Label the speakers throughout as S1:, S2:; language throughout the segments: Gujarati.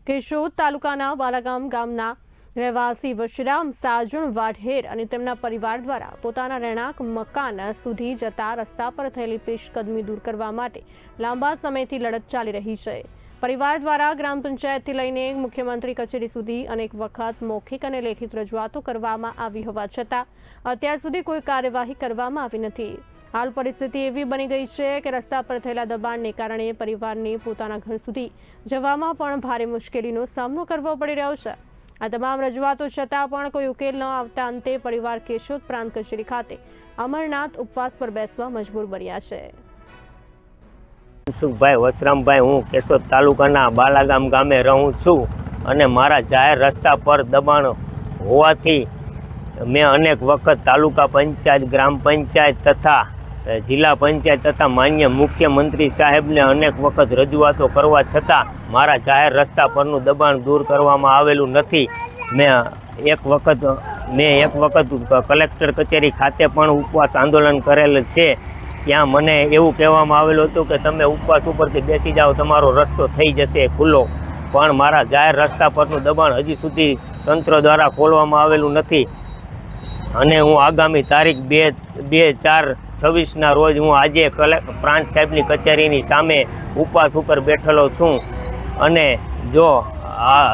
S1: કેશોદ તાલુકાના બાલાગામ ગામના રહેવાસી વશરામ સાજણ વાઢેર અને તેમના પરિવાર દ્વારા પોતાના રહેણાંક મકાન સુધી જતા રસ્તા પર થયેલી પેશકદમી દૂર કરવા માટે લાંબા સમયથી લડત ચાલી રહી છે। પરિવાર દ્વારા ગ્રામ પંચાયતથી લઈને મુખ્યમંત્રી કચેરી સુધી અનેક વખત મૌખિક અને લેખિત રજૂઆતો કરવામાં આવી હોવા છતાં અત્યાર સુધી કોઈ કાર્યવાહી કરવામાં આવી નથી। હાલ પરિસ્થિતિ એવી બની ગઈ છે કે રસ્તા પર થયેલા દબાણને કારણે પરિવારને પોતાના ઘર સુધી જવામાં પણ ભારે મુશ્કેલીનો સામનો કરવો પડી રહ્યો છે। આ તમામ રજૂઆતો છતાં પણ કોઈ ઉકેલ ન આવતા અંતે પરિવાર કેશોદ પ્રાંત કચેરી ખાતે અમરનાથ ઉપવાસ પર બેસવા મજબૂર બન્યા છે।
S2: સુખભાઈ વસરામભાઈ, હું કેશોદ તાલુકાના બાલાગામ ગામે રહું છું અને મારા જાહેર રસ્તા પર દબાણ હોવાથી મેં અનેક વખત તાલુકા પંચાયત, ગ્રામ પંચાયત તથા જિલ્લા પંચાયત તથા માન્ય મુખ્યમંત્રી સાહેબને અનેક વખત રજૂઆતો કરવા છતાં મારા જાહેર રસ્તા પરનું દબાણ દૂર કરવામાં આવેલું નથી। મેં એક વખત કલેક્ટર કચેરી ખાતે પણ ઉપવાસ આંદોલન કરેલ છે। ત્યાં મને એવું કહેવામાં આવેલું હતું કે તમે ઉપવાસ ઉપરથી બેસી જાઓ, તમારો રસ્તો થઈ જશે ખુલ્લો, પણ મારા જાહેર રસ્તા પરનું દબાણ હજી સુધી તંત્ર દ્વારા ખોલવામાં આવેલું નથી અને હું આગામી તારીખ 2/4/26ના રોજ હું આજે પ્રાંત સાહેબની કચેરીની સામે ઉપવાસ ઉપર બેઠેલો છું અને જો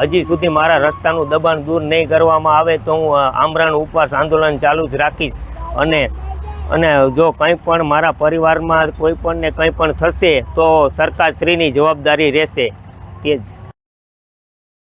S2: હજી સુધી મારા રસ્તાનું દબાણ દૂર નહીં કરવામાં આવે તો હું આમરણ ઉપવાસ આંદોલન ચાલુ જ રાખીશ અને જો કંઈ પણ મારા પરિવારમાં કોઈ પણને કંઈ પણ થશે તો સરકારશ્રીની જવાબદારી રહેશે। તે જ